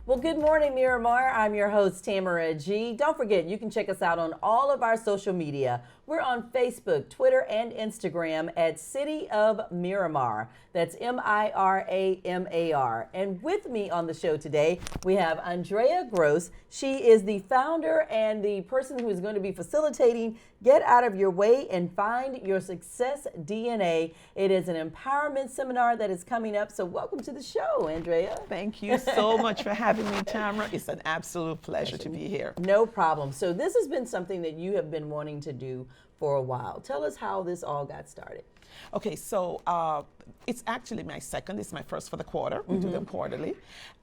Well, good morning, Miramar. I'm your host, Tamara G. Don't forget, you can check us out on all of our social media. We're on Facebook, Twitter, and Instagram at City of Miramar. That's Miramar. And with me on the show today, we have Andrea Gross. She is the founder and the person who is going to be facilitating Get Out of Your Way and Find Your Success DNA. It is an empowerment seminar that is coming up. So welcome to the show, Andrea. Thank you so much for having me, Tamara. It's an absolute pleasure to be here. No problem. So this has been something that you have been wanting to do for a while. Tell us how this all got started. Okay, so it's actually my second. It's my first for the quarter. We do them quarterly.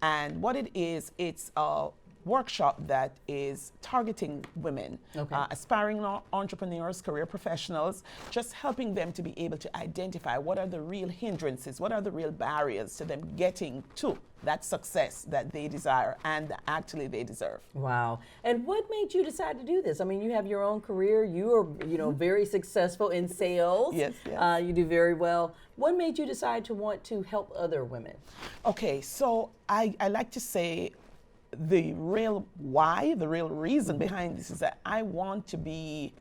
And what it is, it's a workshop that is targeting women, aspiring entrepreneurs, career professionals, just helping them to be able to identify what are the real hindrances, what are the real barriers to them getting to that success that they desire and that actually they deserve. Wow. And what made you decide to do this? I mean, you have your own career. You are, very successful in sales. Yes. You do very well. What made you decide to want to help other women? Okay, so I like to say the real why, the real reason behind this is that I want to be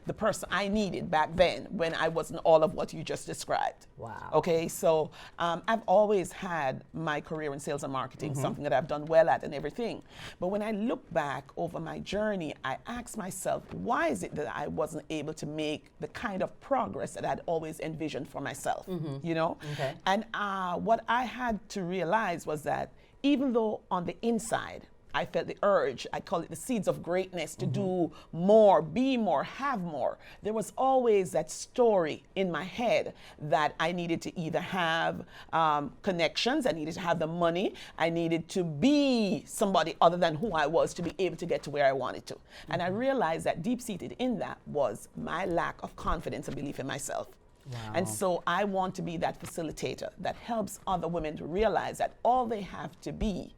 the person I needed back then when I wasn't all of what you just described. Wow. Okay, so I've always had my career in sales and marketing, something that I've done well at and everything. But when I look back over my journey, I ask myself, why is it that I wasn't able to make the kind of progress that I'd always envisioned for myself, Okay. And what I had to realize was that even though on the inside, I felt the urge, I call it the seeds of greatness, to do more, be more, have more. There was always that story in my head that I needed to either have connections, I needed to have the money, I needed to be somebody other than who I was to be able to get to where I wanted to. And I realized that deep-seated in that was my lack of confidence and belief in myself. Wow. And so I want to be that facilitator that helps other women to realize that all they have to be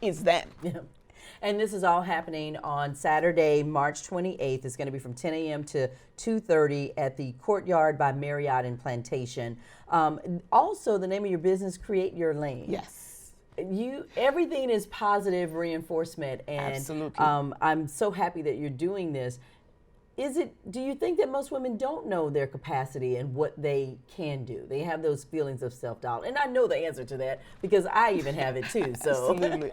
is them. Yeah. And this is all happening on Saturday, March 28th. It's going to be from 10 a.m. to 2:30 at the Courtyard by Marriott in Plantation. Also, the name of your business, Create Your Lane. Yes. Everything is positive reinforcement, and Absolutely. I'm so happy that you're doing this. Do you think that most women don't know their capacity and what they can do? They have those feelings of self-doubt. And I know the answer to that because I even have it too. So. Absolutely.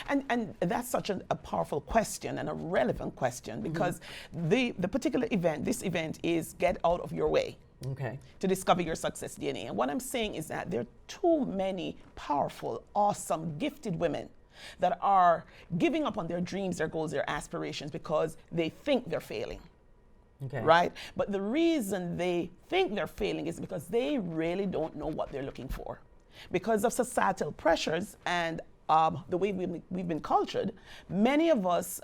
And that's such a powerful question and a relevant question because the particular event, this event is Get Out of Your Way. Okay. To discover your success DNA. And what I'm saying is that there are too many powerful, awesome, gifted women that are giving up on their dreams, their goals, their aspirations because they think they're failing. Okay. Right? But the reason they think they're failing is because they really don't know what they're looking for. Because of societal pressures and the way we've been cultured, many of us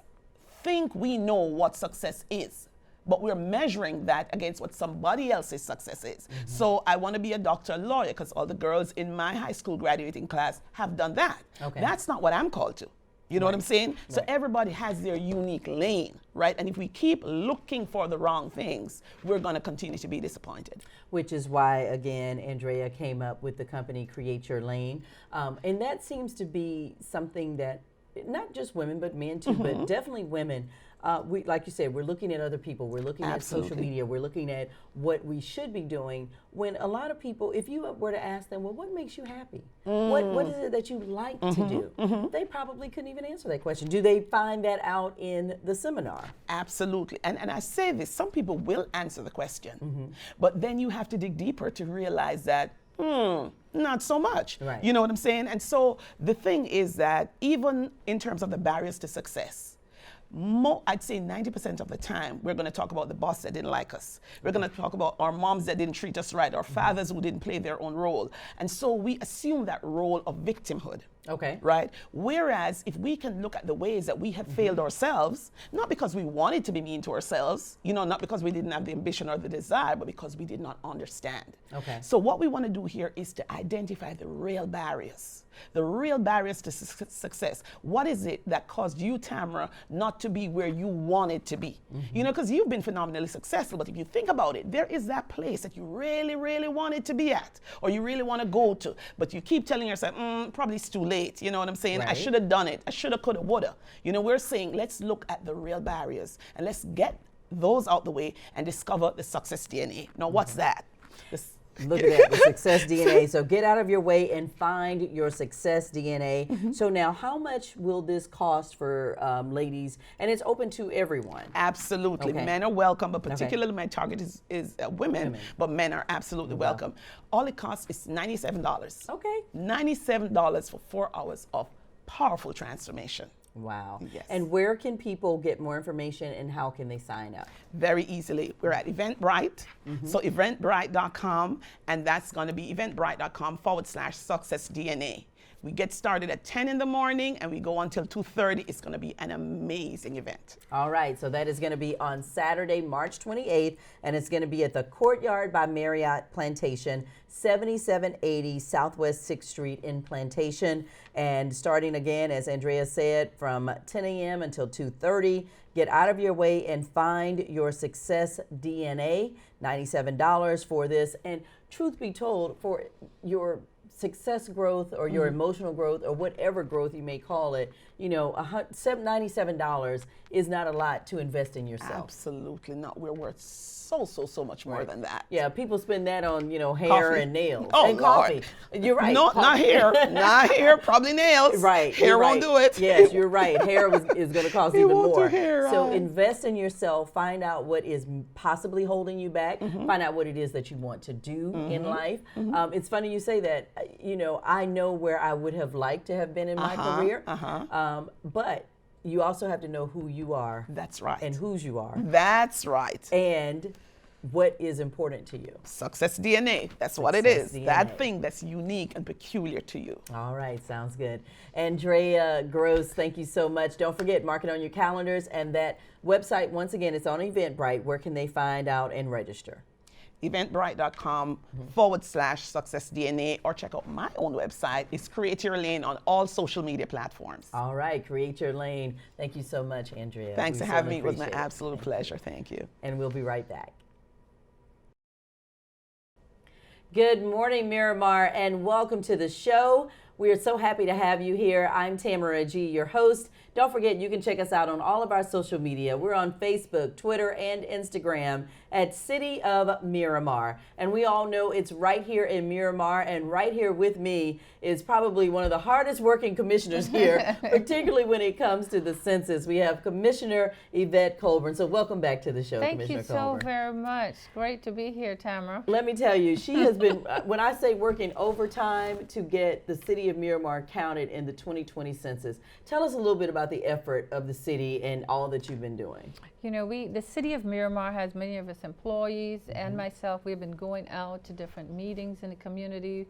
think we know what success is, but we're measuring that against what somebody else's success is. So I want to be a doctor, a lawyer, because all the girls in my high school graduating class have done that. Okay. That's not what I'm called to. You know what I'm saying? So everybody has their unique lane, right? And if we keep looking for the wrong things, we're going to continue to be disappointed. Which is why, again, Andrea came up with the company Create Your Lane. And that seems to be something that not just women, but men too, but definitely women. We, like you said, we're looking at other people. We're looking at social media. We're looking at what we should be doing. When a lot of people, if you were to ask them, well, what makes you happy? What is it that you like to do? They probably couldn't even answer that question. Do they find that out in the seminar? Absolutely. And I say this, some people will answer the question, but then you have to dig deeper to realize that, not so much. Right. You know what I'm saying? And so the thing is that even in terms of the barriers to success, I'd say 90% of the time, we're going to talk about the boss that didn't like us. We're going to talk about our moms that didn't treat us right, our fathers who didn't play their own role. And so we assume that role of victimhood. Okay. Right? Whereas if we can look at the ways that we have failed ourselves, not because we wanted to be mean to ourselves, not because we didn't have the ambition or the desire, but because we did not understand. Okay. So what we want to do here is to identify the real barriers to success. What is it that caused you, Tamara, not to be where you wanted to be? Because you've been phenomenally successful, but if you think about it, there is that place that you really, really wanted to be at, or you really want to go to, but you keep telling yourself, probably it's too late. You know what I'm saying? I Right. should have done it. I should have, could have, would have. You know, we're saying let's look at the real barriers and let's get those out the way and discover the success DNA. Now, what's that? This- Look at that, the success DNA. So get out of your way and find your success DNA. So now, how much will this cost for ladies? And it's open to everyone. Absolutely. Okay. Men are welcome, but particularly my target is women, but men are absolutely welcome. All it costs is $97. Okay. $97 for 4 hours of powerful transformation. Wow. Yes. And where can people get more information and how can they sign up? Very easily. We're at Eventbrite. So eventbrite.com, and that's going to be eventbrite.com/success DNA. We get started at 10 in the morning and we go until 2:30. It's going to be an amazing event. All right, so that is going to be on Saturday, March 28th, and it's going to be at the Courtyard by Marriott Plantation, 7780 Southwest 6th Street in Plantation. And starting again, as Andrea said, from 10 a.m. until 2:30. Get out of your way and find your success DNA. $97 for this. And truth be told, for your success growth or your emotional growth or whatever growth you may call it, you know, $97 is not a lot to invest in yourself. Absolutely not. We're worth so much more than that. Yeah, people spend that on, you know, hair Coffee. and nails Oh, and coffee. Lord. You're right. No, not hair. Not hair, probably nails. Right. Hair you're won't right. do it. Yes, you're right. Hair is going to cost even won't do more. hair, So right. invest in yourself. Find out what is possibly holding you back. Find out what it is that you want to do in life. It's funny you say that. You know, I know where I would have liked to have been in my career. But you also have to know who you are. That's right. And whose you are. That's right. And what is important to you. Success DNA. That's what it Success is. DNA. That thing that's unique and peculiar to you. All right, sounds good. Andrea Gross, thank you so much. Don't forget, mark it on your calendars. And that website, once again, it's on Eventbrite. Where can they find out and register? Eventbrite.com/success DNA, or check out my own website. It's Create Your Lane on all social media platforms. All right, create your lane. Thank you so much, Andrea. Thanks We for having me. certainly It was my appreciate it. absolute pleasure. Thank you. And we'll be right back. Good morning, Miramar, and welcome to the show. We are so happy to have you here. I'm Tamara G., your host. Don't forget, you can check us out on all of our social media. We're on Facebook, Twitter, and Instagram at City of Miramar. And we all know it's right here in Miramar, and right here with me is probably one of the hardest working commissioners here, particularly when it comes to the census. We have Commissioner Yvette Colburn. So welcome back to the show, Thank Commissioner you so Colburn. very much. Great to be here, Tamara. Let me tell you, she has been, when I say working overtime to get the City of Miramar counted in the 2020 census, tell us a little bit about the effort of the city and all that you've been doing. You know, the City of Miramar has many of its employees and myself. We've been going out to different meetings in the community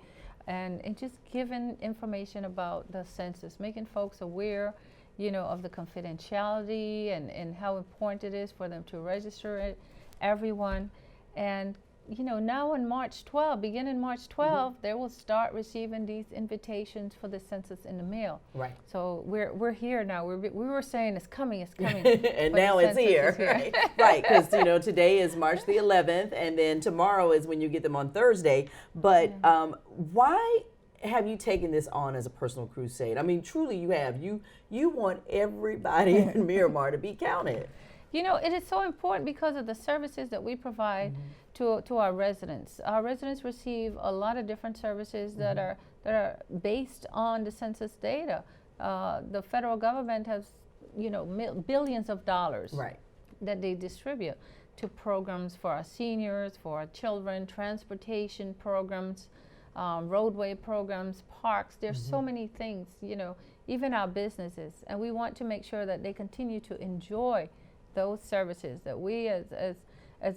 and just giving information about the census, making folks aware, you know, of the confidentiality and how important it is for them to register it, everyone. And you know, now on March 12, beginning March 12, they will start receiving these invitations for the census in the mail. Right. So we're here now. We were saying it's coming, And but now the it's census here, is here. right? Right, because you know today is March the 11th, and then tomorrow is when you get them on Thursday. But why have you taken this on as a personal crusade? I mean, truly, you have. You want everybody in Miramar to be counted. You know, it is so important because of the services that we provide to our residents. Our residents receive a lot of different services that are based on the census data. The federal government has, you know, billions of dollars Right. that they distribute to programs for our seniors, for our children, transportation programs, roadway programs, parks. There's so many things, you know, even our businesses. And we want to make sure that they continue to enjoy those services, that we as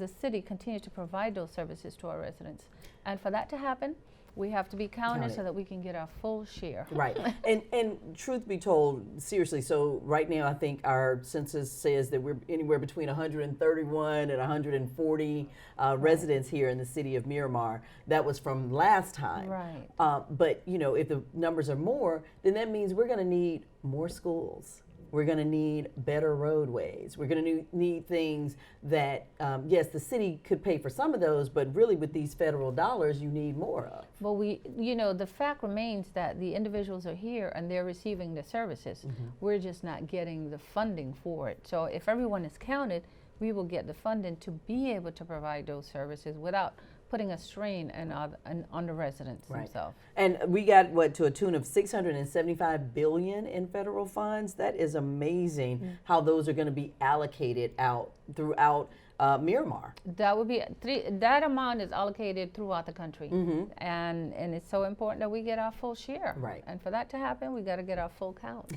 a city continue to provide those services to our residents. And for that to happen, we have to be counted so that we can get our full share. Right. And truth be told, seriously, so right now I think our census says that we're anywhere between 131 and 140 residents here in the city of Miramar. That was from last time. Right. But, you know, if the numbers are more, then that means we're going to need more schools. We're going to need better roadways. We're going to need things that, yes, the city could pay for some of those, but really with these federal dollars, you need more of. Well, the fact remains that the individuals are here and they're receiving the services. We're just not getting the funding for it. So if everyone is counted, we will get the funding to be able to provide those services without putting a strain on the residents themselves. And we got to a tune of $675 billion in federal funds. That is amazing how those are going to be allocated out throughout Miramar. That would be that amount is allocated throughout the country, and it's so important that we get our full share. Right. And for that to happen, we got to get our full count.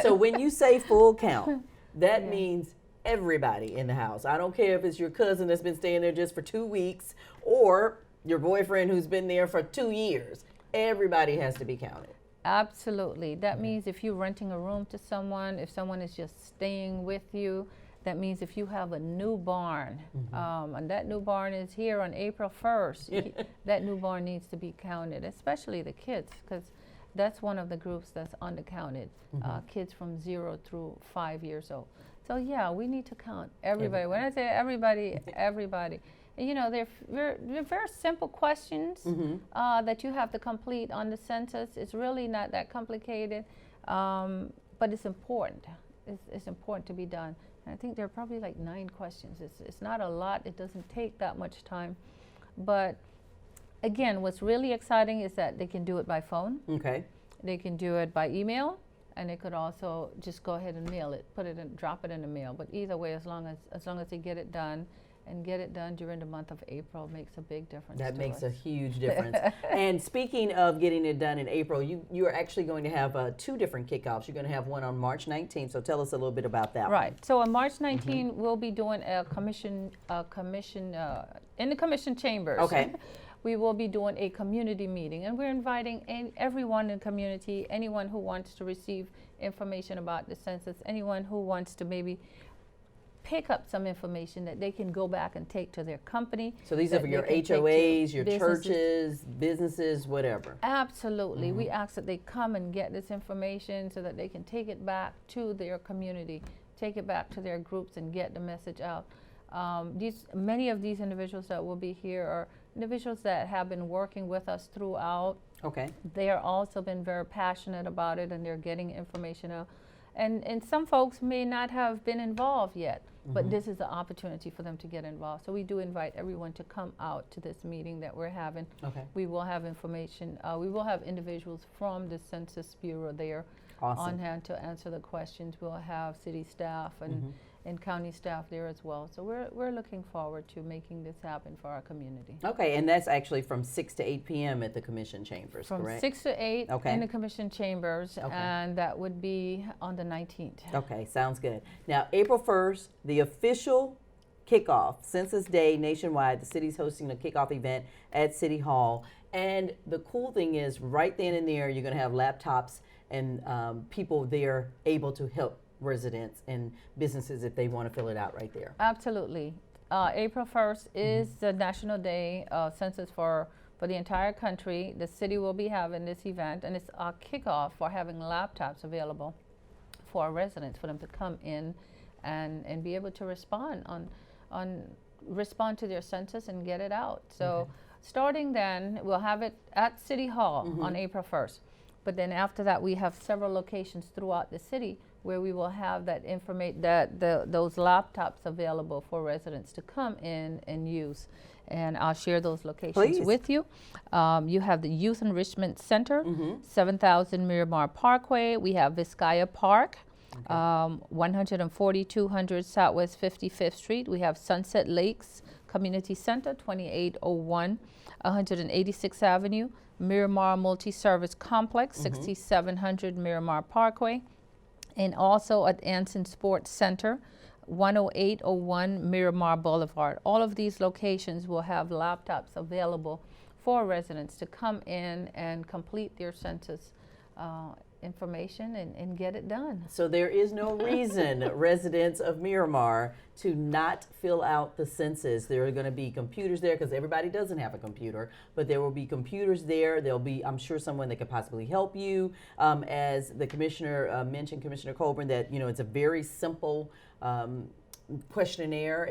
So when you say full count, that means everybody in the house. I don't care if it's your cousin that's been staying there just for 2 weeks or your boyfriend who's been there for 2 years. Everybody has to be counted. Absolutely. That means if you're renting a room to someone, if someone is just staying with you, that means if you have a newborn, and that newborn is here on April 1st, that newborn needs to be counted, especially the kids, because that's one of the groups that's undercounted, kids from 0 through 5 years old. So yeah, we need to count everybody. When I say everybody, everybody. And, you know, they're very simple questions that you have to complete on the census. It's really not that complicated, but it's important. It's important to be done. And I think there are probably like 9 questions. It's not a lot. It doesn't take that much time. But again, what's really exciting is that they can do it by phone. Okay. They can do it by email. And they could also just go ahead and mail it, drop it in the mail. But either way, as long as they get it done, and get it done during the month of April, makes a big difference. That makes us a huge difference. And speaking of getting it done in April, you are actually going to have 2 different kickoffs. You're going to have one on March 19th. So tell us a little bit about that. Right. So on March 19th, we'll be doing a commission in the commission chambers. Okay. We will be doing a community meeting, and we're inviting everyone in the community, anyone who wants to receive information about the census, anyone who wants to maybe pick up some information that they can go back and take to their company. So these are for your HOAs, your churches, businesses, whatever. Absolutely. We ask that they come and get this information so that they can take it back to their community, take it back to their groups and get the message out. Many of these individuals that will be here are individuals that have been working with us throughout. Okay. They are also been very passionate about it, and they're getting information out. And some folks may not have been involved yet, but this is the opportunity for them to get involved. So we do invite everyone to come out to this meeting that we're having. Okay. We will have information. We will have individuals from the Census Bureau there Awesome. on hand to answer the questions. We'll have city staff and county staff there as well. So we're looking forward to making this happen for our community. Okay, and that's actually from 6 to 8 p.m. at the Commission Chambers, From correct? 6 to 8 Okay. in the Commission Chambers, Okay. and that would be on the 19th. Okay, sounds good. Now, April 1st, the official kickoff, Census Day nationwide, the city's hosting a kickoff event at City Hall. And the cool thing is, right then and there, you're going to have laptops and people there able to help residents and businesses if they want to fill it out right there. Absolutely. April 1st is the National Day Census for the entire country. The city will be having this event, and it's our kickoff for having laptops available for our residents, for them to come in and be able to respond respond to their census and get it out. So starting then, we'll have it at City Hall on April 1st. But then after that, we have several locations throughout the city where we will have that those laptops available for residents to come in and use. And I'll share those locations with you. You have the Youth Enrichment Center, 7000 Miramar Parkway. We have Vizcaya Park, 14200 Southwest 55th Street. We have Sunset Lakes Community Center, 2801 186th Avenue. Miramar Multi-Service Complex, 6700 Miramar Parkway. And also at Anson Sports Center, 10801 Miramar Boulevard. All of these locations will have laptops available for residents to come in and complete their census information and get it done. So there is no reason, residents of Miramar, to not fill out the census. There are going to be computers there because everybody doesn't have a computer, but there will be computers there. There'll be, I'm sure, someone that could possibly help you. As the commissioner mentioned, Commissioner Colburn, that it's a very simple questionnaire.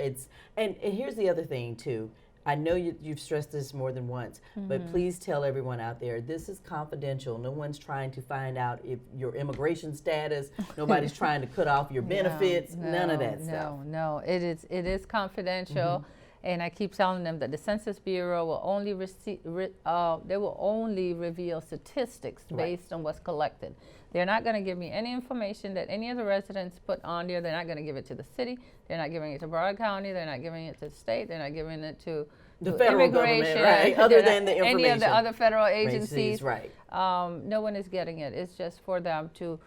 And here's the other thing too. I know you've stressed this more than once, but please tell everyone out there, this is confidential. No one's trying to find out if your immigration status, nobody's trying to cut off your benefits, none of that stuff. No, it is confidential. And I keep telling them that the Census Bureau will only they will only reveal statistics based on what's collected. They're not going to give me any information that any of the residents put on there. They're not going to give it to the city. They're not giving it to Broward County. They're not giving it to the state. They're not giving it to the federal immigration, government, right? Other than the information. Any of the other federal agencies, right? No one is getting it. It's just for them to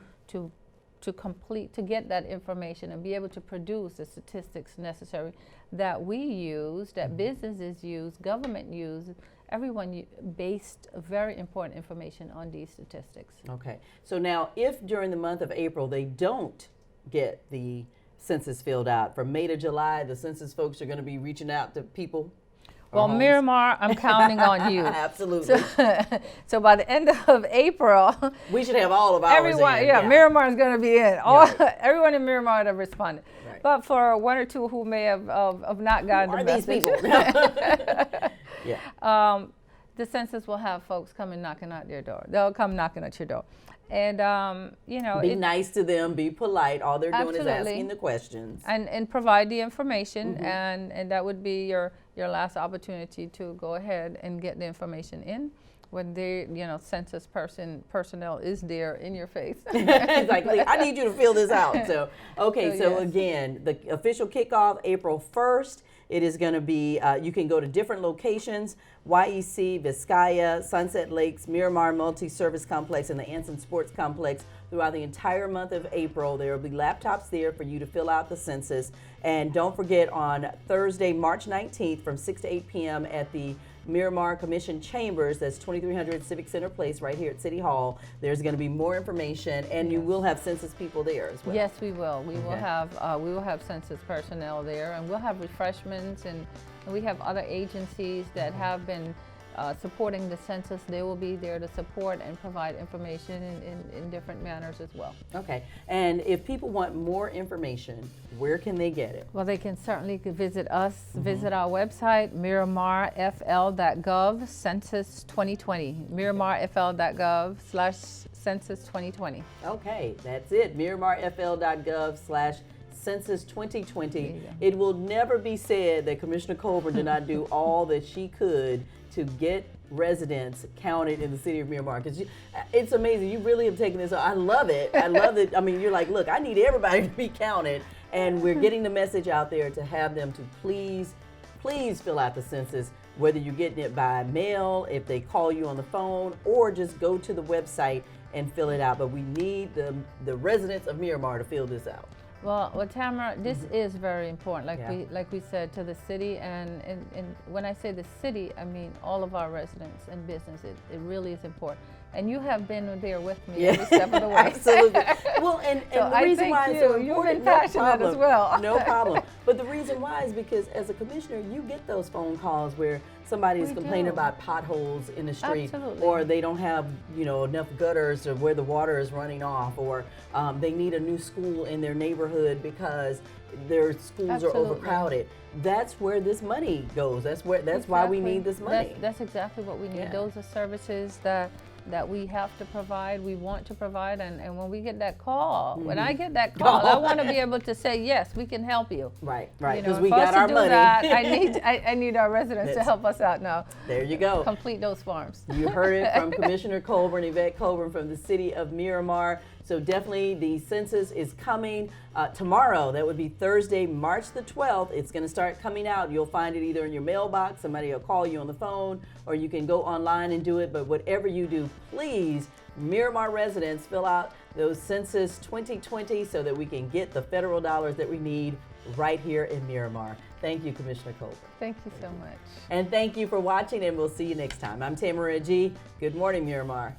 get that information and be able to produce the statistics necessary that we use, that businesses use, government use, everyone based very important information on these statistics. Okay, so now if during the month of April they don't get the census filled out, from May to July, the census folks are going to be reaching out to people. Well, Miramar, I'm counting on you. Absolutely. So by the end of April, we should have all of ours everyone, in. yeah, Miramar is going to be in. Everyone in Miramar would have responded. Right. But for one or two who may have not gotten the message, the census will have folks coming knocking at your door. They'll come knocking at your door. And, be nice to them, be polite. All they're doing is absolutely. asking the questions. And provide the information, and that would be your last opportunity to go ahead and get the information in when the census personnel is there in your face. It's like, I need you to fill this out. So again, the official kickoff April 1st. It is going to be, you can go to different locations, YEC, Vizcaya, Sunset Lakes, Miramar Multi-Service Complex, and the Anson Sports Complex throughout the entire month of April. There will be laptops there for you to fill out the census. And don't forget, on Thursday, March 19th from 6 to 8 p.m. at the Miramar Commission Chambers, that's 2300 Civic Center Place right here at City Hall. There's going to be more information, and you will have census people there as well. Yes, we will. We will have census personnel there, and we'll have refreshments, and we have other agencies that have been supporting the census. They will be there to support and provide information in different manners as well. Okay, and if people want more information, where can they get it? Well, they can certainly visit us, visit our website, MiramarFL.gov, Census 2020, MiramarFL.gov/Census 2020. Okay, that's it, MiramarFL.gov/Census 2020. It will never be said that Commissioner Colburn did not do all that she could to get residents counted in the city of Miramar, because it's amazing. You really have taken this. I love it. I love it. I mean, you're like, look, I need everybody to be counted, and we're getting the message out there to have them to please fill out the census, whether you're getting it by mail, if they call you on the phone, or just go to the website and fill it out. But we need the residents of Miramar to fill this out. Well, Tamara, this is very important. Like we said, to the city, and when I say the city, I mean all of our residents and businesses. It really is important. And you have been there with me every step of the way. Absolutely. Well, and so the reason why it's so you've important, been passionate as well. No problem. But the reason why is because as a commissioner, you get those phone calls where somebody is complaining about potholes in the street, or they don't have enough gutters, or where the water is running off, or they need a new school in their neighborhood because their schools are overcrowded. That's where this money goes. That's why we need this money. That's exactly what we need. Those are services that we have to provide, we want to provide, and when we get that call, when I get that call, I want to be able to say, yes, we can help you. Right, because we got our money. I need our residents to help us out now. There you go. Complete those forms. You heard it from Commissioner Colburn, Yvette Colburn from the City of Miramar. So definitely the census is coming tomorrow. That would be Thursday, March the 12th. It's going to start coming out. You'll find it either in your mailbox, somebody will call you on the phone, or you can go online and do it. But whatever you do, please, Miramar residents, fill out those Census 2020 so that we can get the federal dollars that we need right here in Miramar. Thank you, Commissioner Colburn. Thank you so much. And thank you for watching, and we'll see you next time. I'm Tamara G. Good morning, Miramar.